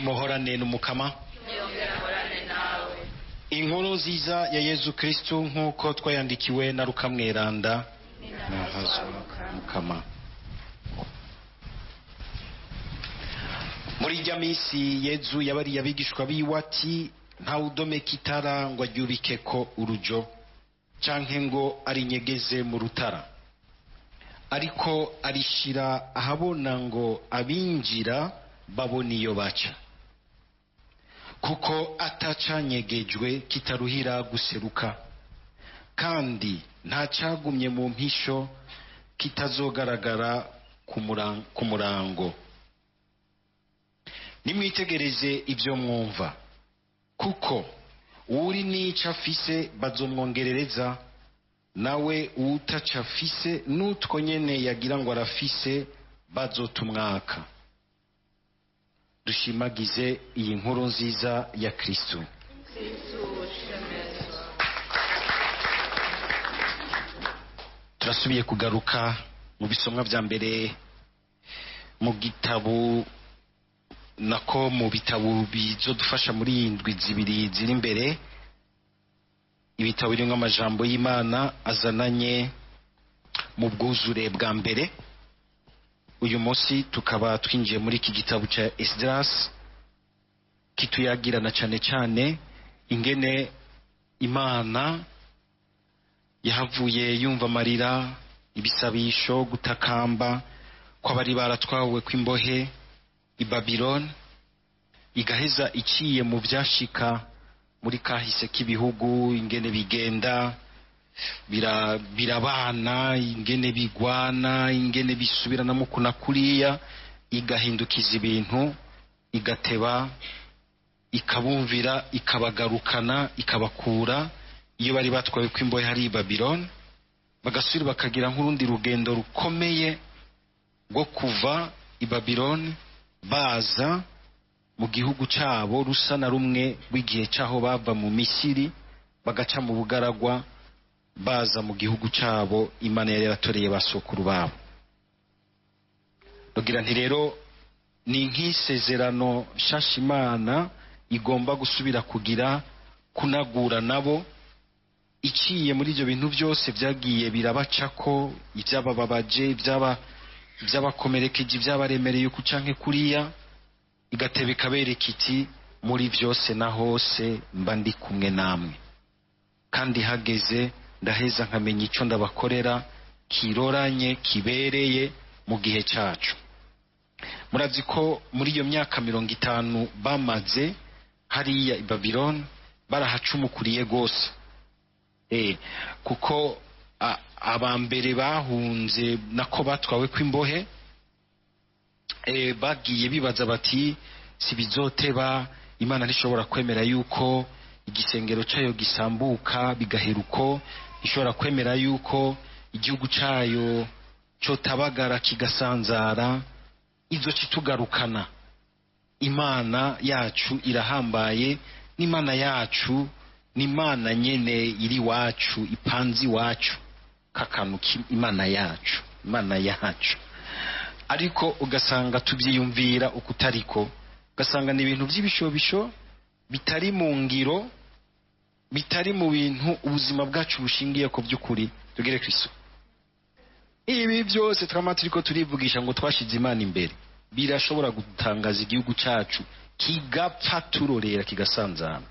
muhorane n'umukama. Inkuru nziza ya Yezu Kristo nk'uko twayandikiwe na Luka Mweranda. Mukama. Muri rya misi Yezu yabari abigishwa biwe ati nta udomeka itara ngo aryubikeko urujo canke ngo arinyegeze mu rutara, ariko arishira ahabona ngo abinjira babona iyo baca, kuko atacanyegejwe kitaruhira guseruka, kandi nta cagumye mu mpisho kitazogaragara ku murango. Nimwitegereze ibyo mwumva, kuko uri n'ico afise bazomwongerereza, nawe utaco afise n'utwo nyene yagira ngo arafise bazotumwaka. Dushimagize iyi nkuru nziza ya Kristo. Turasubiye kugaruka mu bisomwa vya mbere mu gitabo nako mu bitabo bizodufasha muri indwi zibiri ziri imbere, ibitabo birimwo amajambo y'Imana azananye mu bwuzure bwa mbere. Uyu munsi tukaba twinjiye muri iki gitabo ca Esdras kituyagirana cane cane ingene Imana yahavuye yumva amarira, ibisabisho, gutakamba kw'abari baratwawe kw'imbohe i Babylon, igaheza iciye mu vyashika muri kahise k'ibihugu, ingene bigenda birabana, ingene bigwana, ingene bisubiranamo kuna kuriya, igahindukiza ibintu, igateba ikabumvira, ikabagarukana, ikabakura iyo bari batwawe kw'imbohe hari i Babylon, bagasubira bakagira nk'urundi rugendo rukomeye rwo kuva i Babylon baza mu gihugu cabo rusa na rumwe rw'igihe caho bava mu Misiri bagaca mu bugaragwa baza mu gihugu cabo Imana yari yaratoreye basokuru babo. Rugira nti rero ni nk'isezerano shasha Imana igomba gusubira kugira kunagura nabo, iciye muri ivyo bintu byose vyagiye birabacako, ivyabababaje, vyabakomerekeje, vyabaremereye uku canke kuriya, igateba ikabereka iti muri vyose na hose mba ndi kumwe namwe, kandi hageze ndaheza nkamenya ico ndabakorera kiroranye kibereye mu gihe cacu. Murazi ko muri iyo myaka 50 bamaze hariya i Babylon barahacumukuriye gose, kuko abambere bahunze nako batwawe kw'imbohe bagiye bibaza bati si bizoteba, Imana ntishobora kwemera yuko igisengero cayo gisambuka bigaheruko, ishobora kwemera yuko igihugu cayo cotabagara kigasanzara, izo citugarukana. Imana yacu irahambaye, n'Imana yacu n'Imana nyene iri wacu, ipanzi wacu kakanu Imana yacu, Imana yacu. Ariko ugasanga tuvyiyumvira ukutariko, ugasanga ni ibintu vy'ibishobisho bitari mu ngiro, bitari mu bintu ubuzima bwacu bushingiye ko by'ukuri. Tugere Kristo, ibi byose twama turiko turivugisha ngo twashize Imana imbere, birashobora gutangaza igihugu cacu kigapfa turorera kigasanzana.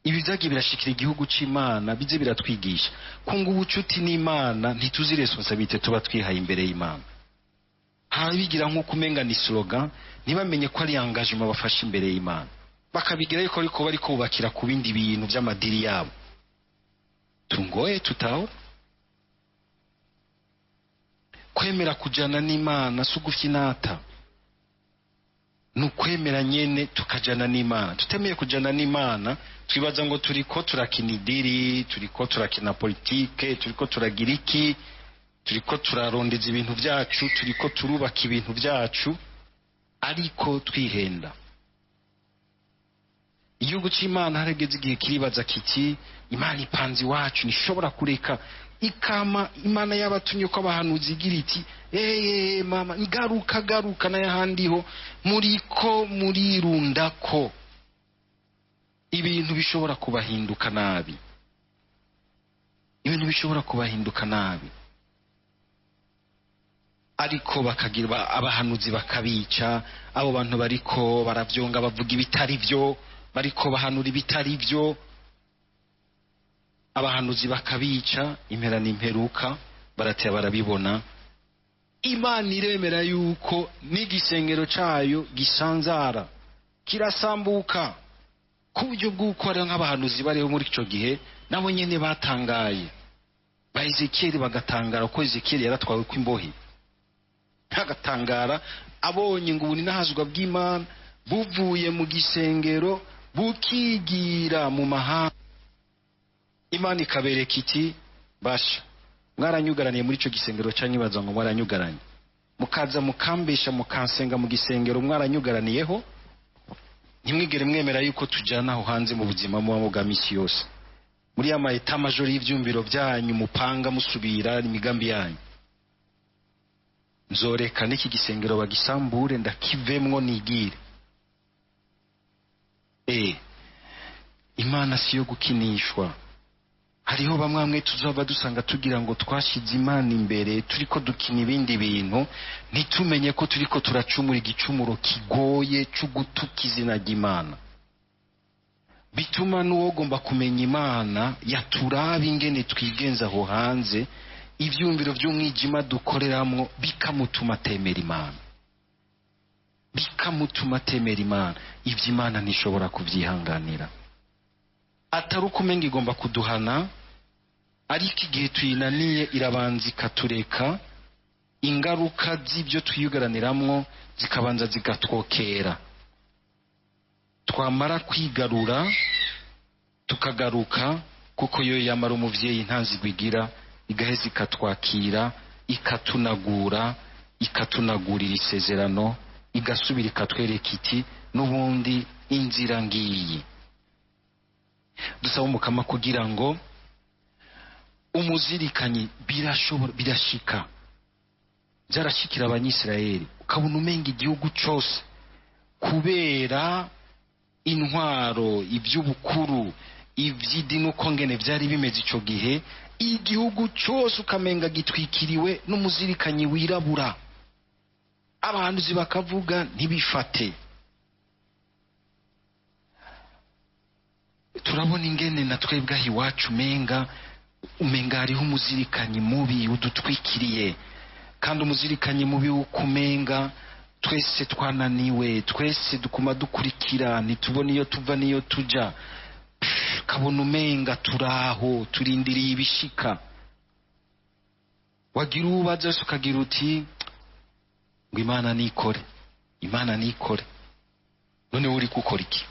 Ibi vyagiye birashikira igihugu c'Imana, bize biratwigisha kunga ubucuti n'Imana, ntituzi responsabilité tuba twihaye imbere y'Imana. Bigira nk'uko umenga ni slogan, ntibamenye ko ari engagement bafashe imbere y'Imana, bakabigira yuko ariko bari kubakira ku bindi bintu vy'amadiri yabo. Tungoye tutaho kwemera kujana n'Imana sugufyinata, nukwemera nyene tukajana n'Imana. Tutemeye kujana n'Imana twibaza ngo turiko turakina idiri, turiko turakina politike, turiko turagira iki, turiko turarondeza ibintu vyacu, turiko turubaka ibintu vyacu, ariko twihenda. Igihugu c'Imana harageze igihe kiribaza kiti Imana ipanzi wacu nishobora kureka ikama imana yabatumye ko abahanuzi igira iti mama garuka n'ahandiho muriko murirundako ibintu bishobora kubahinduka nabi, ibintu bishobora kubahinduka nabi. Ariko bakagira abahanuzi bakabica, abo bantu bariko baravyonga bavuga ibitari byo, bariko bahanura ibitari byo, abahanuzi bakabica, impera n'imperuka baratya barabibona. Imana iremera yuko n'igisengero cayo gisanzara kirasambuka ku buryo bw'uko ari nk'abahanuzi bariho muri ico gihe nabo nyene batangaye. Ba Ezekieli bagatangara ko Ezekieli yaratwawe kw'imbohe, agatangara abonye ngo ubuni nahazwa bw'Imana buvuye mu gisengero bukigira mu mahanga. Imana ikabereka iti basha mwaranyugaraniye muri ico gisengero canyibaza ngo mwaranyugaranye, mukaza mukambesha mukansenga mu gisengero mwaranyugaraniyeho, ntimwigere mwemera yuko tujana aho hanze mu buzima muba bwa misi yose, muri ya mahita majori y'ivyumviro byanyu mupanga musubira imigambi yanyu. Nzoreka n'iki gisengero bagisambure ndakivemwo nigire. Imana siyo gukinishwa. Hariho bamwe tuzaba dusanga tugira ngo twashize Imana imbere, turiko dukina ibindi bintu, ntitumenye ko turiko turacumura igicumuro kigoye cyo gutuka izina ry'Imana. Bituma n'uwogomba kumenya Imana yaturaba ingene twigenza aho hanze, ivyumviro vy'umwijima dukoreramwo bikamutuma temera Imana, bikamutuma temera Imana. Ivyo Imana ntishobora kuvyihanganira. Atari ukumenga igomba kuduhana, ariko igihe tuyinaniye irabanza ikatureka, ingaruka z'ibyo twiyugaraniramwo zikabanza zigatwokera. Twamara kwigarura tukagaruka, kuko yo yamara umuvyeyi ntanzigwigira, igaheza ikatwakira, ikatunagura, ikatunagurira isezerano, igasubira ikatwereka iti n'ubundi inzira ngiyi. Dusaba Umukama kugira ngo umuzirikanyi birashika, byarashikira Abanyisirayeli, ukabona umenga igihugu cose kubera intwaro, iby'ubukuru, ivy'idini uko ngene byari bimeze ico gihe, igihugu cose ukamenga gitwikiriwe n'umuzirikanyi wirabura. Abahanuzi bakavuga ntibifate. Turabona ingene na twebwe aho iwacu umenga hariho umuzirikanyi mubi udutwikiriye, kandi umuzirikanyi mubi ukumenga twese twananiwe, twese dukuma dukurikira, ntitubona iyo tuva niyo tuja, kabona umenga turaho turindiriye ibishika. Wagira ubaza ukagira uti ngo Imana nikore, Imana nikore. None uri gukora iki?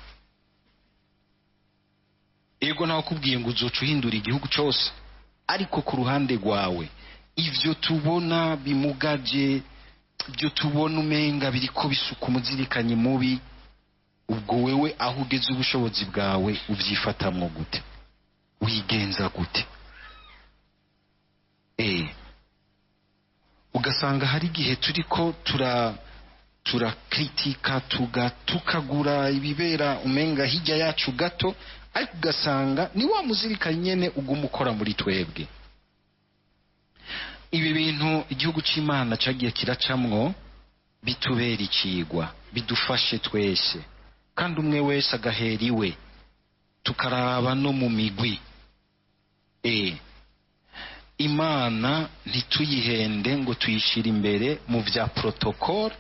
Ego nawe kubwiye ngo uzoca uhindura igihugu cyose, ariko ku ruhande rwawe ivyo tubona bimugaje, ibyo tubona umenga biriko bisuka umuzirikanyi mubi, ubwo wewe aho ugeze ubushobozi bwawe uvyifatamwo gute? Wigenza gute? Ugasanga hari igihe turiko turakritika tukagura ibibera umenga hirya yacu gato, ariko ugasanga ni wa muzirikanyi nyene uguma ukora muri twebwe. Ibi bintu igihugu c'Imana cagiye kiracamwo bitubera icigwa, bidufashe twese, kandi umwe wese agahera iwe, tukaraba no mu migwi. Imana ntituyihende ngo tuyishira imbere mu vya protocol,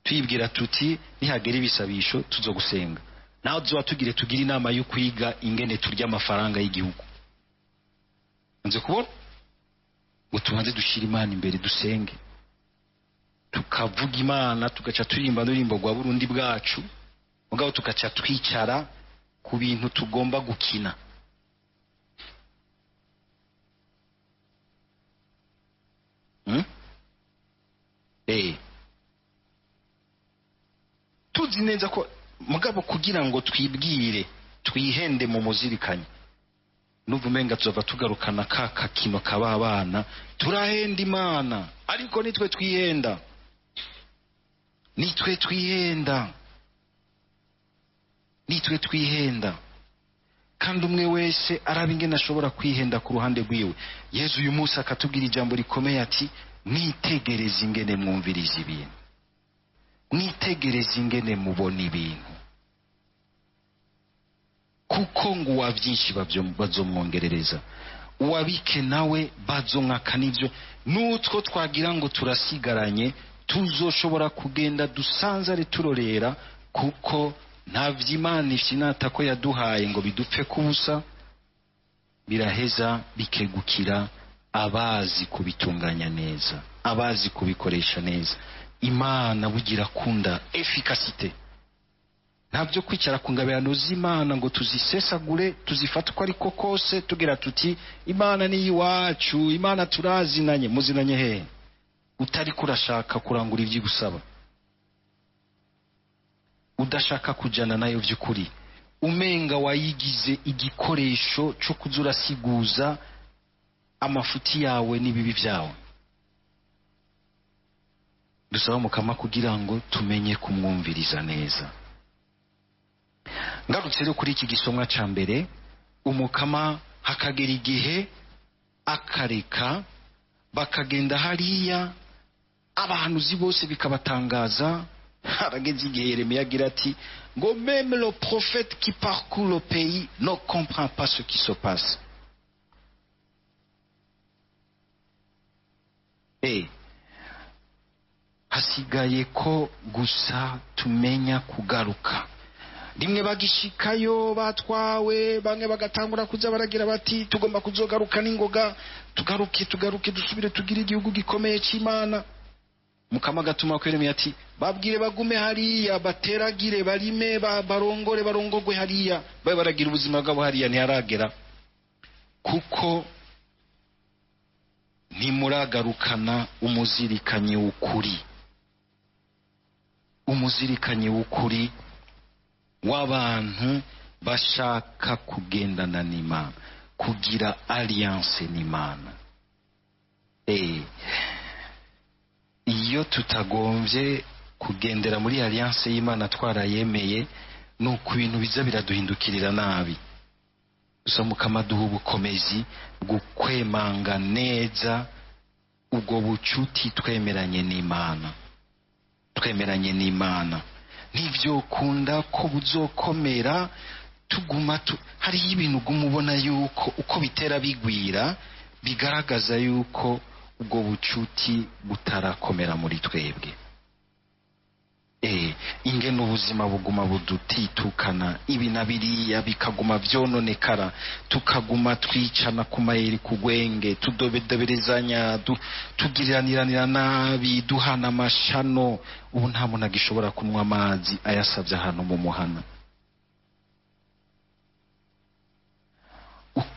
tuyibwira tuti nihagera ibisabisho tuzogusenga, naho tuzoba tugira inama yo kwiga ingene turya amafaranga y'igihugu. Nze kubona ngo tubanze dushira Imana imbere, dusenge, tukavuga Imana, tugaca turirimba n'urimbo rwa Burundi bwacu, mugabo tugaca twicara ku bintu tugomba gukina. Tuzi neza ko mugabo kugira ngo twibwire twihende mu muzirikanyi, n'uvumenga tuzova tugarukana ka kakino kaba abana turahenda Imana, ariko nitwe twihenda, nitwe twihenda. Kandi umwe wese araba ingene ashobora kwihenda ku ruhande rwiwe. Yesu uyu munsi akatubwira ijambo rikomeye ati mwitegereze ingene mwumviriza ibintu, mwitegereze ingene mubona ibintu, kuko ngo uwa byinshi bazomwongerereza, uwabike nawe bazonka n'ibyo. N'utwo twagira ngo turasigaranye tuzoshobora kugenda dusanzare turorera, kuko nta vy'Imana ishinata ko yaduhaye ngo bidupfe kubusa, biraheza bikegukira abazi kubitunganya neza, abazi kubikoresha neza. Imana bugira kunda efficacité, ntabyo kwicara ku ngabirano z'Imana ngo tuzisesagure, tuzifata uko ariko kose tugira tuti Imana ni iwacu, Imana turazinanye. Muzinanye hehe utari kurashaka kurangura ivy'igusaba, udashaka kujana nayo vy'ukuri, umenga wayigize igikoresho cyo kuzura siguza amafuti yawe n'ibibi vyawe. Dusaba Mukama kugira ngo tumenye kumwumviriza neza. Ngarutse rero kuri iki gisomwa ca mbere, Umukama hakagera igihe akareka bakagenda hariya, abahanuzi bose bikabatangaza. Harageze igihe Yeremiya agira ati ngo même le prophète qui parcourt le pays ne comprend pas ce qui se passe. Hasigaye ko gusa tumenya kugaruka. Rimwe bagishikayo batwawe, bamwe bagatangura kuza baragira bati tugomba kuzogaruka n'ingoga, tugaruke dusubire tugire igihugu gikomeye cy'Imana. Mukama gatuma ko Yeremiya ati babwire bagume hariya, bateragire, barime, barongogwe hariya, babe baragira ubuzima bwabo hariya, ntiharagera kuko ntimuragarukana umuzirikanyi w'ukuri, umuzirikanyi w'ukuri w'abantu bashaka kugendana n'Imana, kugira alliance n'Imana. Iyo tutagomvye kugendera muri alliance y'Imana twarayemeye, nuko ibintu biza biraduhindukirira nabi. Gusa Mukama duha ubukomezi bwo kwemanga neza ubwo bucuti twemeranye n'Imana, twemeranye n'Imana. Nivyo kunda ko buzokomera tuguma hari ibintu gumubona yuko uko bitera bigwira bigaragaza yuko ubwo bucuti butarakomera muri twebwe. Ingene ubuzima buguma budutitukana, ibi na biriya bikaguma vyononekara, tukaguma twicana ku mayeri kugwenge, tudobedoberezanya, tugiriranira nabi, duhana amashano. Ubu nta muntu agishobora kunywa amazi ayasavye ahantu mu muhana.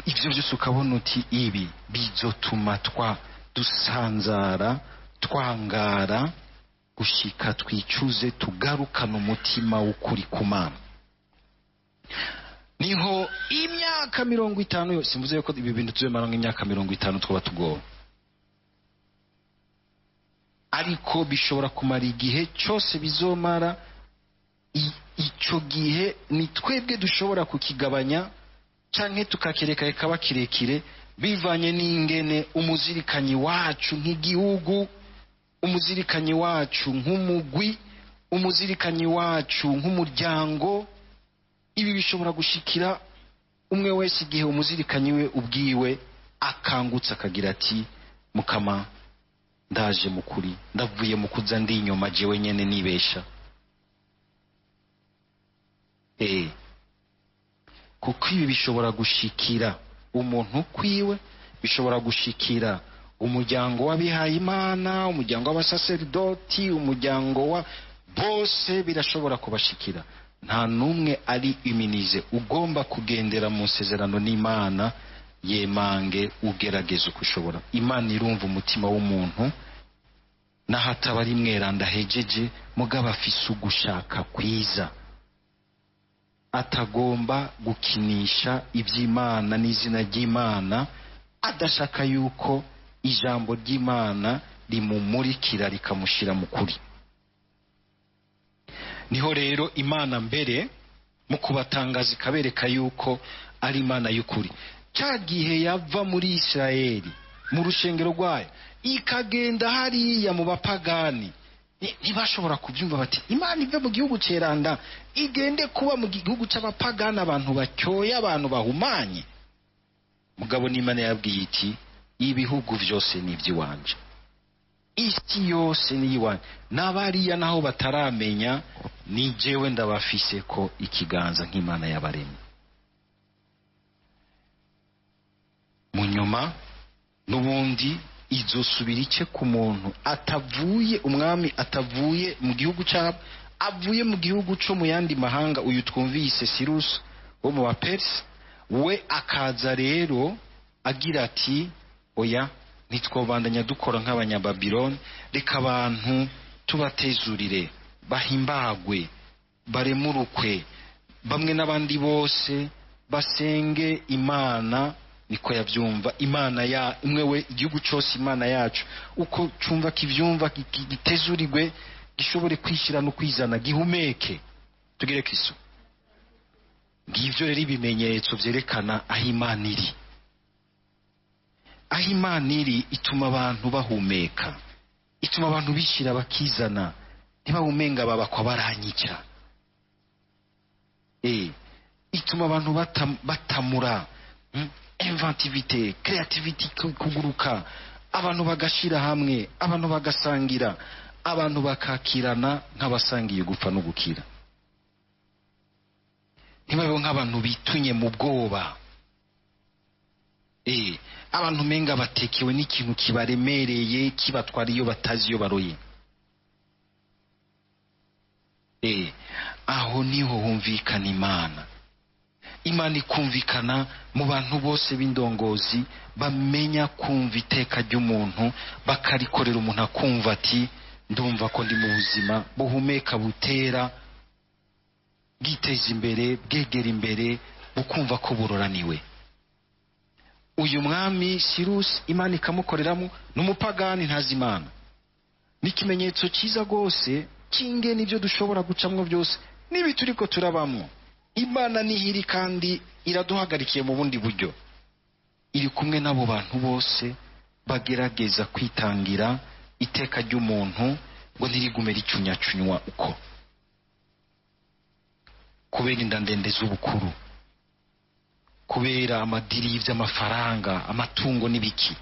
Ivyo byose ukabona uti ibi bizotuma dusanzara, twangara, gushika twicuze, tugarukana umutima w'ukuri ku Mana. Niho imyaka 50 yose, mvuze yuko ibi bintu tuzemara nk'imyaka 50 twaba tugowe, ariko bishobora kumara igihe cyose bizomara. Ico gihe ni twebwe dushobora kukigabanya canke tukakereka kaba kirekire, bivanye n'ingene umuzirikanyi wacu nk'igihugu, umuzirikanyi wacu nk'umugwi, umuzirikanyi wacu nk'umuryango. Ibi bishobora gushikira umwe wese igihe umuzirikanyi we ubwiwe akangutse akagira ati Mukama ndaje mukuri, ndavuye mu kuza ndi inyuma jewe nyene nibesha. Kuko ibi bishobora gushikira umuntu kwiwe, bishobora gushikira umuryango w'abihaye Imana, umuryango w'abasaserdoti, umuryango wa bose birashobora kubashikira. Nta numwe ari iminize. Ugomba kugendera mu sezerano n'Imana, yemange ugerageze uko ushobora. Imana irumva umutima w'umuntu, nahataba ari mweranda hejeje, mugabo afise ugushaka kwiza. atagomba gukinisha iby'Imana n'izina ry'Imana, adashaka yuko ijambo ry'Imana rimumurikira rikamushira mu kuri. Niho rero Imana mbere mu kubatangaza ikabereka yuko ari Imana y'ukuri. Cya gihe yava muri Isirayeli mu rushengero rwayo ikagenda hariya mu bapagani, ntibashobora kubyumva bati Imana ive mu gihugu ceranda igende kuba mu gihugu cy'abapagani, abantu bacyoye, abantu bahumanye. Mugabo n'Imana yabwiye iti ibihugu byose ni iby'iwanje, isi yose ni iwanje, n'abariya naho bataramenya ni jewe ndabafise ko ikiganza nk'Imana y'abaremye. Mu nyuma n'ubundi izosubira ice ku muntu atavuye, umwami atavuye mu gihugu cyabo, avuye mu gihugu cyo mu yandi mahanga. Uyu twumvise Cyrus wo mu Bapersi, we akaza rero agira ati oya, ntitwobandanya dukora nk'abanyababiloni, reka abantu tubatezurire, bahimbagwe, baremurukwe, bamwe n'abandi bose basenge Imana. Niko yabyumva Imana ya imwe we igihugu cyose Imana yacu uko cyumva kivyumva, gitezurirwe, gishobore kwishira no kwizana, gihumeke, tugere Kristo. Ngivyo rero ibimenyetso vyerekana aho Imana iri. Aho Imana iri ituma abantu bahumeka, ituma abantu bishira bakizana, ntibahumenga babakwa baranyica. Ituma abantu batamura, inventivité, creativity, kuguruka, abantu bagashira hamwe, abantu bagasangira, abantu bakakirana nk'abasangiye gupfa no gukira. Ntibabe nk'abantu bitunye mu bwoba, abantu menga batekewe n'ikintu kibaremereye, kibatwara iyo batazi iyo baroye. Aho niho humvikana Imana. Imana ikumvikana mu bantu bose b'indongozi bamenya kumva iteka ry'umuntu, bakarikorera umuntu akumva ati ndumva ko ndi mu buzima buhumeka, butera, bwiteza imbere, bwegera imbere, bukumva ko buroraniwe. Uyu mwami Cyrus Imana ikamukoreramo n'umupagani ntazi Imana. N'ikimenyetso cyiza rwose kinge nibyo dushobora gucamwo byose nibi turiko turabamwo. Imana nihiri kandi iraduhagarikiye mu bundi buryo, iri kumwe n'abo bantu bose bagerageza kwitangira iteka ry'umuntu ngo ntirigume ricunyacunwa uko kubera inda ndende z'ubukuru, kubera amadiri y'amafaranga, amatungo n'ibiki,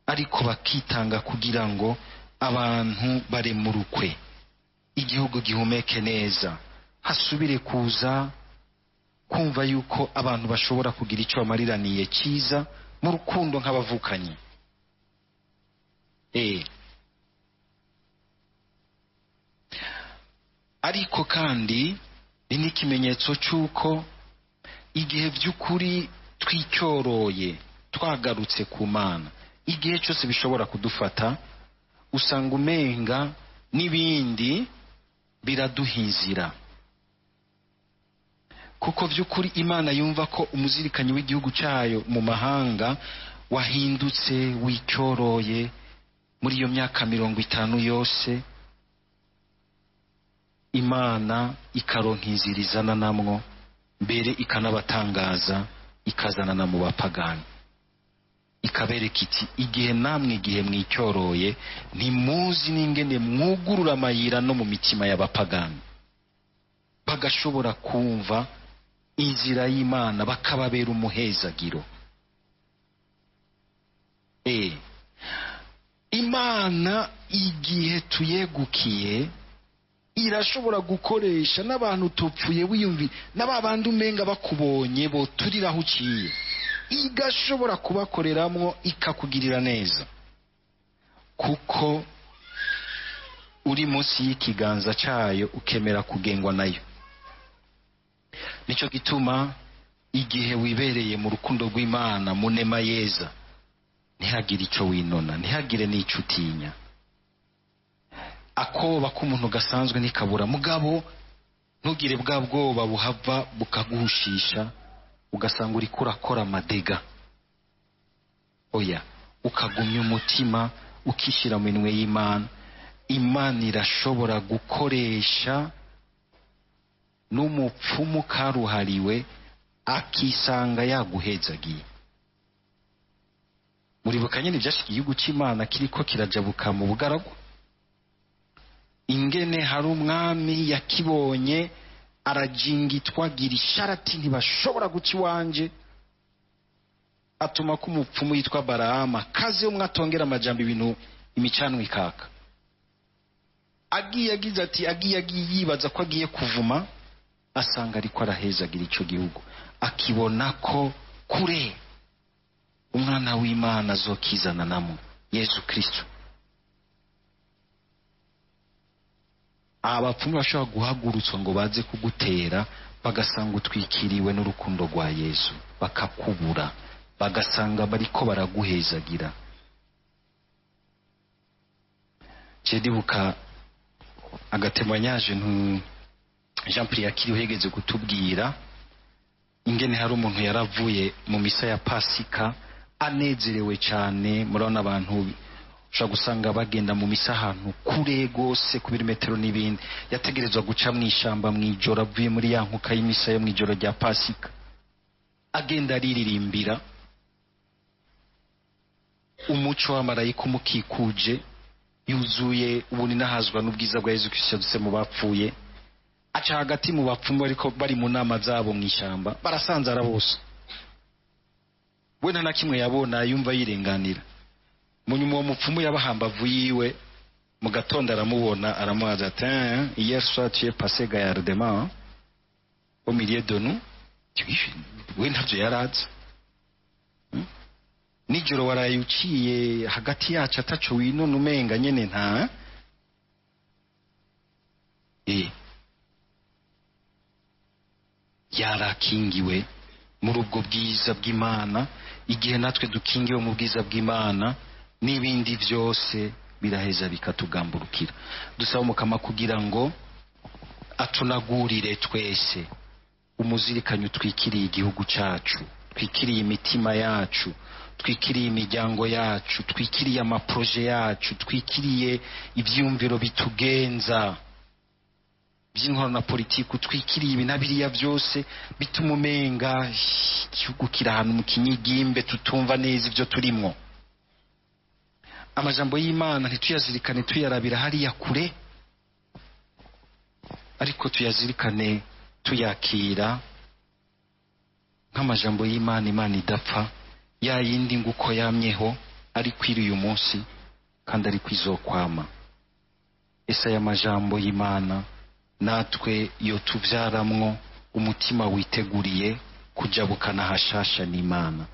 ariko bakitanga kugira ngo abantu baremurukwe, igihugu gihumeke neza, hasubire kuza kumva yuko abantu bashobora kugira icyo bamariraniye cyiza mu rukundo nk'abavukanye. Ariko kandi ni n'ikimenyetso cy'uko igihe by'ukuri twicyoroye, twagarutse ku Mana, igihe cyose bishobora kudufata, usanga umenga n'ibindi biraduhizira. Kuko by'ukuri Imana yumva ko umuzirikanyi w'igihugu cyayo mu mahanga wahindutse, wicyoroye muri iyo myaka 50 yose, Imana ikaronka inzira izana namwo, mbere ikanabatangaza, ikazanana mu bapagani, ikabereka iti igihe namwe igihe mwicyoroye ntimuzi n'ingene mwugurura amayira no mu mitima y'abapagani, bagashobora kumva inzira y'Imana, bakababera umuhezagiro. Imana igihe tuyegukiye irashobora gukoresha n'abantu tupfuye wiyumvi, n'ababandi umenga bakubonye bo turiraho uciye, igashobora kubakoreramwo ikakugirira neza, kuko uri munsi y'ikiganza cyayo ukemera kugengwa nayo. Nicyo gituma igihe wibereye mu rukundo rw'Imana, munema yeza, ntihagire icyo winona, ntihagire n'icyo utinya. Akoba k'umuntu gasanzwe nikabura, mugabo ntugire bwa bwoba buhava bukaguhushisha ugasanga uri kurakora amadega. Oya, ukagumya umutima ukishira mu minwe y'Imana. Imana irashobora gukoresha n'umupfumu karuhariwe akisanga yaguhezagiye. Muribuka nyine ibyashikiye igihugu cy'Imana kiriko kirajabuka mu bugaragwa, ingene hari umwami yakibonye arajingitwa gira isharati ntibashobora guca iwanje, atuma ko umupfumu yitwa Barahama kaze umwe atongera amajambo ibintu imicanwa ikaka. Agiye agize ati agiye yibaza ko agiye kuvuma, asanga ariko arahezagira ico gihugu, akibona ko kure umwana w'Imana azokizana namo Yesu Kristo. Abapfumu bashobora guhagurutswa ngo baze kugutera, bagasanga utwikiriwe n'urukundo rwa Yesu, bakakubura, bagasanga bariko baraguhezagira. Cedibuka agatemanyaje Jean Pierre Akiriho yegeze kutubwira ingene hari umuntu yaravuye mu misa ya Pasika anezerewe cyane. Murabona abantu ushobora gusanga bagenda mu misa ahantu kure gose ku birometero n'ibindi, yategerezwa guca mu ishamba mu ijoro avuye muri ya nkuka y'imisa yo mu ijoro rya Pasika, agenda ariririmbira umuco w'amarayika umukikuje, yuzuye ubuni nahazwa n'ubwiza bwa Yesu Kristo yadutse mu bapfuye. Aca hagati mu bapfumu ariko bari mu nama zabo mu ishamba, barasanzara bose, we nta na kimwe yabona, yumva yirenganira. Munyuma uwo mupfumu yabahambavu yiwe, mu gatondo aramubona, aramubaza ati hier soir tu es passé gaillardement au milieu de nous. We ntavyo yarazi. Nijoro waraye uciye hagati yacu ataco winona umenga nyene nta yarakingiwe muri ubwo bwiza bw'Imana. Igihe natwe dukingiwe mu bwiza bw'Imana, n'ibindi byose biraheza bikatugamburukira. Dusaba Mukama kugira ngo atunagurire twese umuzirikanyo twikiriye igihugu cacu, twikiriye imitima yacu, twikiriye imiryango yacu, twikiriye amaproje yacu, twikiriye ivyumviro bitugenza by'inkoro na politiki, twikiriye ibinabiriya byose bituma umenga igihugu kiri ahantu mu kinyigimbe tutumva neza ibyo turimwo. Amajambo y'Imana ntituyazirikane tuyarabira hariya kure, ariko tuyazirikane tuyakira nk'amajambo y'Imana, Imana idapfa, ya yindi nguko yamyeho ari kwiri uyu munsi kandi ari kwizokwama. Esa ya majambo y'Imana natwe yo tuvyaramwo umutima witeguriye kujabukana hashasha n'Imana,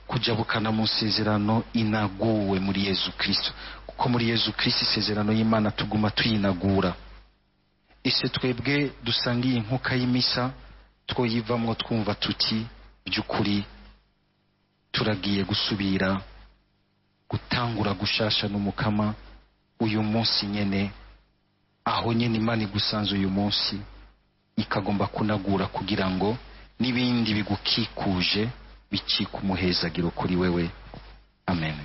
kujabukana mu sezerano inaguwe muri Yesu Kristo, kuko muri Yesu Kristo isezerano y'Imana tuguma tuyinagura. Ese twebwe dusangiye inkuka y'imisa twoyivamwo twumva tuti by'ukuri turagiye gusubira gutangura gushasha n'Umukama uyu munsi nyene, aho nyene Imana igusanze uyu munsi ikagomba kunagura kugira ngo n'ibindi bigukikuje bicika umuhezagiro kuri wewe. Amen.